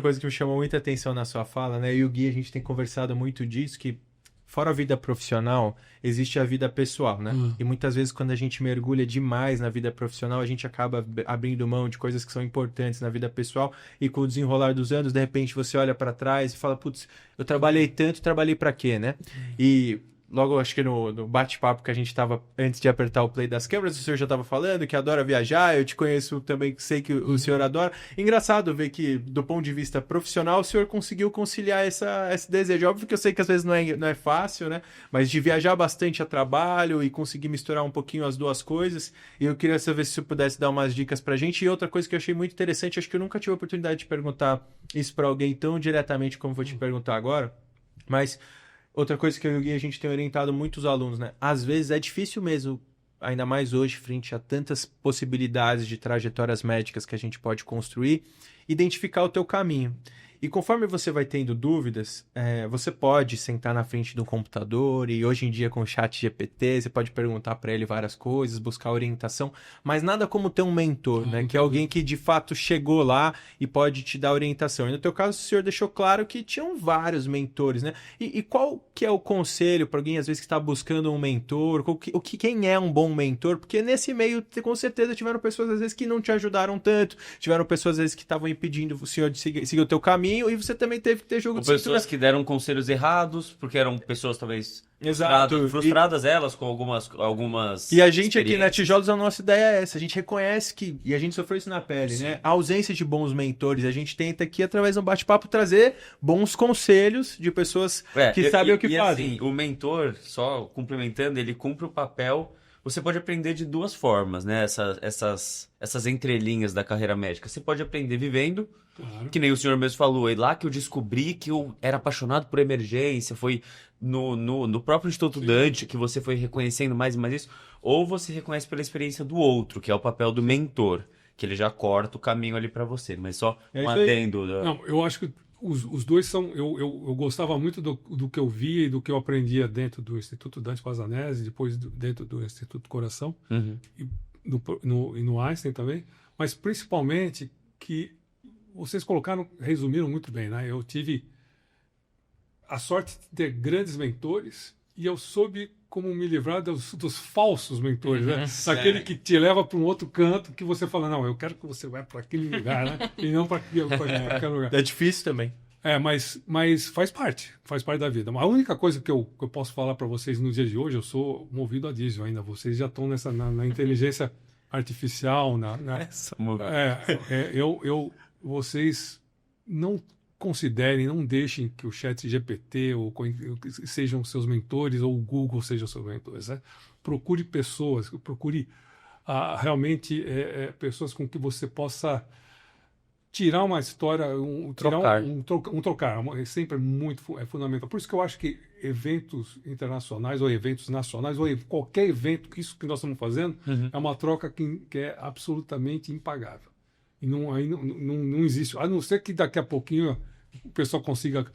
outra coisa que me chamou muita atenção na sua fala, né? Eu e o Gui, a gente tem conversado muito disso, que fora a vida profissional, existe a vida pessoal, né? E muitas vezes quando a gente mergulha demais na vida profissional, a gente acaba abrindo mão de coisas que são importantes na vida pessoal e com o desenrolar dos anos, de repente você olha pra trás e fala, putz, eu trabalhei tanto, trabalhei pra quê, né? E logo, acho que no bate-papo que a gente tava, antes de apertar o play das câmeras, o senhor já tava falando que adora viajar, eu te conheço também, sei que o senhor adora. Engraçado ver que, do ponto de vista profissional, o senhor conseguiu conciliar esse desejo. Óbvio que eu sei que às vezes não é fácil, né? Mas de viajar bastante a trabalho e conseguir misturar um pouquinho as duas coisas. E eu queria saber se o senhor pudesse dar umas dicas pra gente. E outra coisa que eu achei muito interessante, acho que eu nunca tive a oportunidade de perguntar isso pra alguém tão diretamente como vou te perguntar agora, mas... Outra coisa que eu e o Gui, a gente tem orientado muitos alunos, né? Às vezes é difícil mesmo, ainda mais hoje, frente a tantas possibilidades de trajetórias médicas que a gente pode construir, identificar o teu caminho. E conforme você vai tendo dúvidas, você pode sentar na frente do computador e hoje em dia com o chat GPT, você pode perguntar para ele várias coisas, buscar orientação, mas nada como ter um mentor, né? Que é alguém que de fato chegou lá e pode te dar orientação. E no teu caso, o senhor deixou claro que tinham vários mentores, né? E qual que é o conselho para alguém, às vezes, que está buscando um mentor? Quem é um bom mentor? Porque nesse meio, com certeza, tiveram pessoas, às vezes, que não te ajudaram tanto, tiveram pessoas, às vezes, que estavam impedindo o senhor de seguir o teu caminho, e você também teve que ter jogo de cintura. Pessoas que deram conselhos errados, porque eram pessoas talvez Exato. frustradas elas com algumas E a gente aqui na Tijolos, a nossa ideia é essa, a gente reconhece que, e a gente sofreu isso na pele, né? A ausência de bons mentores, a gente tenta aqui, através de um bate-papo, trazer bons conselhos de pessoas que sabem o que fazem. Assim, o mentor, só complementando, ele cumpre o papel. Você pode aprender de duas formas, né? Essas entrelinhas da carreira médica. Você pode aprender vivendo, que nem o senhor mesmo falou, é lá que eu descobri que eu era apaixonado por emergência, foi no próprio Instituto Dante que você foi reconhecendo mais e mais isso, ou você reconhece pela experiência do outro, que é o papel do mentor, que ele já corta o caminho ali para você, mas só um adendo. Não, eu acho que os dois são... Eu gostava muito do que eu via e do que eu aprendia dentro do Instituto Dante Pazzanese, depois dentro do Instituto Coração, e no Einstein também, mas principalmente que vocês resumiram muito bem, né? Eu tive a sorte de ter grandes mentores e eu soube como me livrar dos falsos mentores, né? Daquele que te leva para um outro canto que você fala, não, eu quero que você vá para aquele lugar, né? E não para aquele lugar. É difícil também. Mas faz parte da vida. A única coisa que eu posso falar para vocês no dia de hoje, eu sou movido a diesel ainda, vocês já estão na inteligência artificial, vocês não considerem, não deixem que o chat GPT sejam seus mentores ou o Google sejam seus mentores. Né? Procure pessoas, realmente pessoas com que você possa tirar uma história, trocar. É sempre muito fundamental. Por isso que eu acho que eventos internacionais ou eventos nacionais ou qualquer evento, isso que nós estamos fazendo, é uma troca que é absolutamente impagável. E não existe. A não ser que daqui a pouquinho o pessoal consiga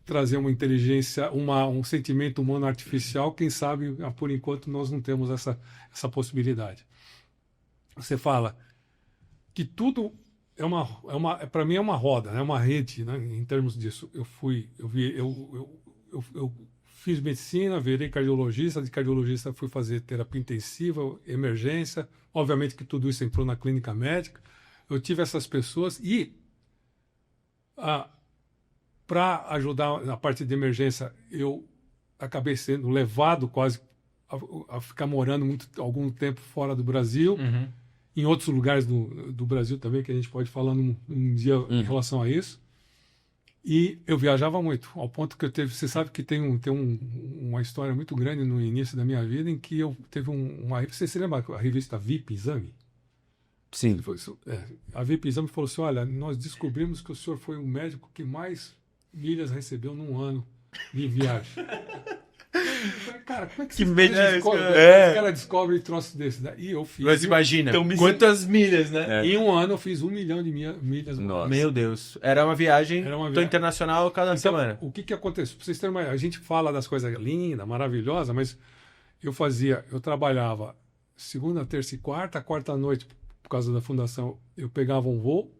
trazer uma inteligência, um sentimento humano artificial, quem sabe, por enquanto, nós não temos essa possibilidade. Você fala que tudo para mim é uma roda, é uma rede, né? Em termos disso. Eu fiz medicina, virei cardiologista, de cardiologista fui fazer terapia intensiva, emergência, obviamente que tudo isso entrou na clínica médica. Eu tive essas pessoas e para ajudar na parte de emergência, eu acabei sendo levado quase a ficar morando algum tempo fora do Brasil, em outros lugares do Brasil também, que a gente pode falar num dia em relação a isso. E eu viajava muito, ao ponto que você sabe que tem uma história muito grande no início da minha vida, em que eu teve você se lembra a revista VIP Exame? Sim. A VIP Exame falou assim, olha, nós descobrimos que o senhor foi o médico que mais milhas recebeu num ano de viagem. Cara, como é que esse cara descobre troço desse? E eu fiz. Mas imagina, quantas milhas, né? Em um ano eu fiz 1 milhão de milhas. Nossa. Meu Deus. Era uma viagem internacional cada semana. O que aconteceu? Pra vocês terem a gente fala das coisas lindas, maravilhosas, mas eu trabalhava segunda, terça e quarta, quarta noite, por causa da fundação, eu pegava um voo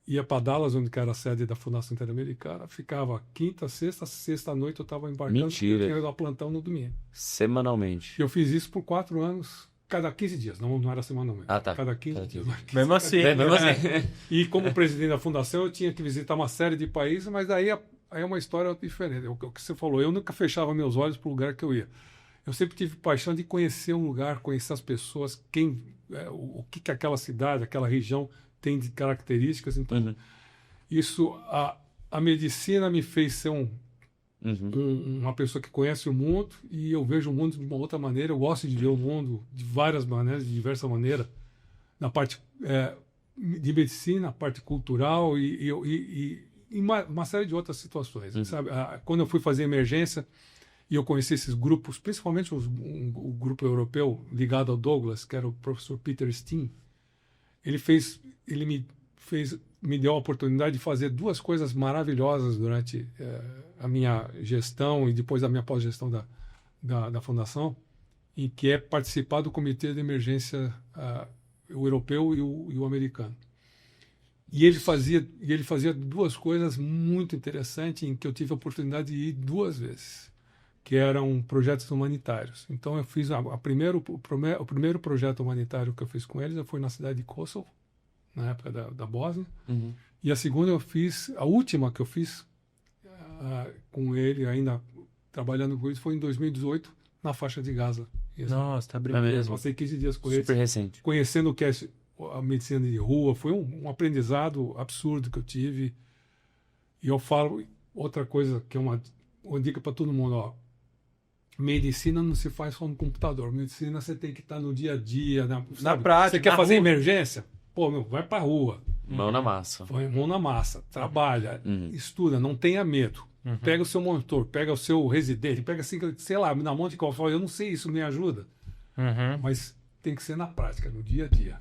ia para Dallas, onde era a sede da Fundação Interamericana, ficava quinta, sexta à noite eu estava embarcando. Mentira. Eu tinha plantão no domingo. Semanalmente. E eu fiz isso por 4 anos, cada 15 dias, não era semanalmente. Ah, tá. Cada 15 dias. Mesmo assim. Mesmo assim. E como presidente da fundação, eu tinha que visitar uma série de países, mas daí é uma história diferente. O que você falou, eu nunca fechava meus olhos para o lugar que eu ia. Eu sempre tive paixão de conhecer um lugar, conhecer as pessoas, o que aquela cidade, aquela região tem de características. Então, isso, a medicina me fez ser uma pessoa que conhece o mundo, e eu vejo o mundo de uma outra maneira. Eu gosto de ver o mundo de várias maneiras, de diversas maneiras, na parte de medicina, na parte cultural e uma série de outras situações. Sabe? Quando eu fui fazer emergência e eu conheci esses grupos, principalmente o grupo europeu ligado ao Douglas, que era o professor Peter Steen, ele me deu a oportunidade de fazer 2 coisas maravilhosas durante a minha gestão e depois da minha pós-gestão da fundação, e que é participar do comitê de emergência o europeu e o americano. E ele fazia 2 coisas muito interessantes em que eu tive a oportunidade de ir 2 vezes, que eram projetos humanitários. Então eu fiz o primeiro projeto humanitário que eu fiz com eles foi na cidade de Kosovo, na época da Bósnia. E a última que eu fiz com ele, ainda trabalhando com isso, foi em 2018, na faixa de Gaza. Nossa, tá brincando. É mesmo. Passei 15 dias com ele. Super recente. Conhecendo o que é a medicina de rua. Foi um aprendizado absurdo que eu tive. E eu falo outra coisa que é uma dica para todo mundo. Ó. Medicina não se faz só no computador. Medicina você tem que estar no dia a dia. Na prática. Você quer fazer emergência? Pô, vai pra rua. Mão na massa. Põe mão na massa. Trabalha. Estuda. Não tenha medo. Pega o seu monitor. Pega o seu residente. Pega assim, sei lá, na mão de qual fala, eu não sei, isso me ajuda. Mas tem que ser na prática, no dia a dia.